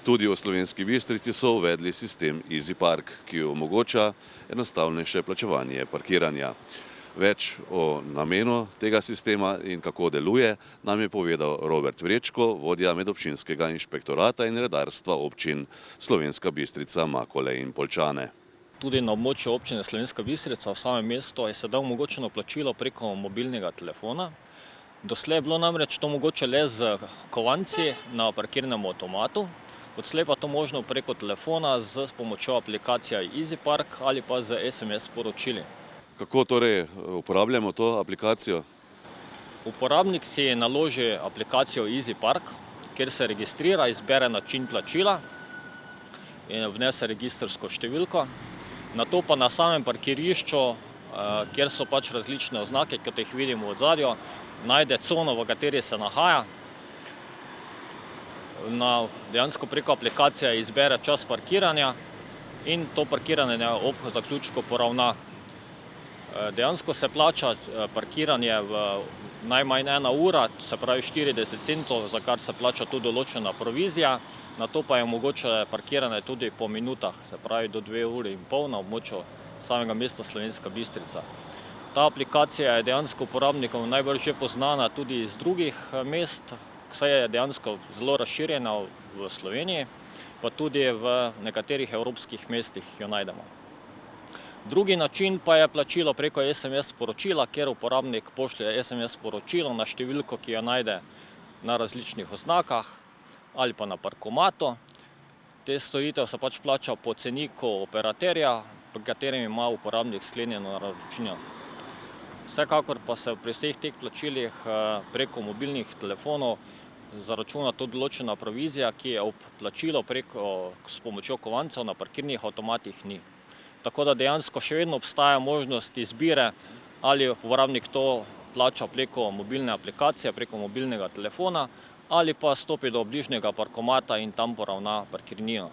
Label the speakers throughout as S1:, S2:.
S1: Tudi v Slovenski Bistrici so uvedli sistem Easy Park, ki omogoča enostavnejše plačevanje parkiranja. Več o namenu tega sistema in kako deluje nam je povedal Robert Vrečko, vodja medobčinskega inšpektorata in redarstva občin Slovenska Bistrica, Makole in Poljčane.
S2: Tudi na območju občine Slovenska Bistrica v samem mestu je sedaj omogočeno plačilo preko mobilnega telefona. Doslej je bilo namreč to mogoče le z kovanci na parkirnem avtomatu, odslej pa to možno preko telefona s pomočjo aplikacije Easy Park ali pa z SMS sporočili.
S1: Kako torej uporabljamo to aplikacijo?
S2: Uporabnik si naloži aplikacijo Easy Park, kjer se registrira, izbere način plačila in vnese registrsko številko. Nato pa na samem parkirišču, kjer so pač različne oznake, kot jih vidimo v ozadju, najde cono, v kateri se nahaja. Dejansko preko aplikacije izbere čas parkiranja in to parkiranje ob zaključku poravna. Dejansko se plača parkiranje v najmanj 1 ura, se pravi 40 centov, za kar se plača tudi določena provizija. Nato pa je mogoče parkiranje tudi po minutah, se pravi do 2,5 ure na območju samega mesta Slovenska Bistrica. Ta aplikacija je dejansko uporabnikom najbolj že poznana tudi iz drugih mest, saj je dejansko zelo razširjena v Sloveniji, pa tudi v nekaterih evropskih mestih jo najdemo. Drugi način pa je plačilo preko SMS sporočila, kjer uporabnik pošlje SMS sporočilo na številko, ki jo najde na različnih oznakah ali pa na parkomatu. Te storitev se pač plača po ceniku operaterja, pri katerem ima uporabnik sklenjeno naročnino. Vsekakor pa se pri vseh teh plačilih preko mobilnih telefonov zaračuna tudi določena provizija, ki je ob plačilu s pomočjo kovancev na parkirnih avtomatih ni. Tako da dejansko še vedno obstaja možnost izbire, ali uporabnik to plača preko mobilne aplikacije, preko mobilnega telefona, ali pa stopi do bližnjega parkomata in tam poravna parkirnino.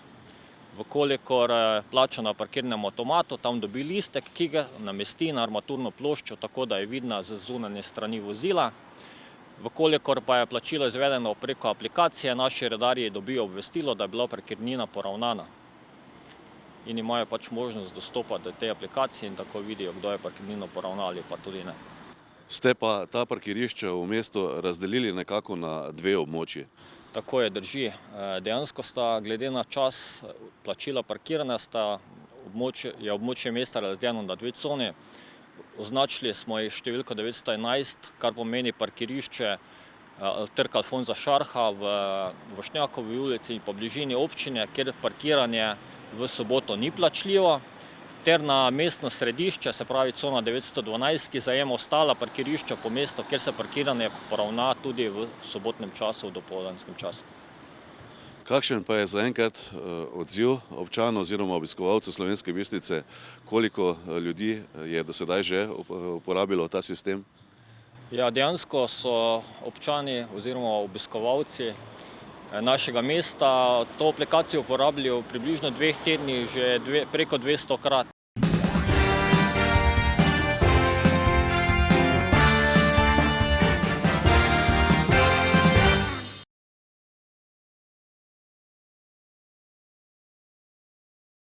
S2: Vkolikor plača na parkirnem avtomatu, tam dobi listek, ki ga namesti na armaturno ploščo, tako da je vidna z zunanje strani vozila. Vkolikor pa je plačilo izvedeno preko aplikacije, naši redarji dobijo obvestilo, da je bila parkirnina poravnana. In imajo pač možnost dostopa do te aplikacije in tako vidijo, kdo je parkirnino poravnal ali pa tudi ne.
S1: Ste pa ta parkirišča v mestu razdelili nekako na 2 območji?
S2: Tako je, drži. Dejansko sta glede na čas plačila parkiranja je območje mesta razdeljeno na 2 coni. Označili smo jih številko 911, kar pomeni parkirišče Trg Alfonza Šarha v Vošnjakovi ulici in po bližini občine, kjer parkiranje v soboto ni plačljivo, ter na mestno središče, se pravi cona 912, ki zajema ostala parkirišča po mestu, kjer se parkiranje poravna tudi v sobotnem času, v dopoldanskem času.
S1: Kakšen pa je zaenkrat odziv občanov oziroma obiskovalcev Slovenske Bistrice? Koliko ljudi je do sedaj že uporabilo ta sistem?
S2: Ja, dejansko so občani oziroma obiskovalci našega mesta to aplikacijo uporabljali v približno 2 tednih že preko 200-krat.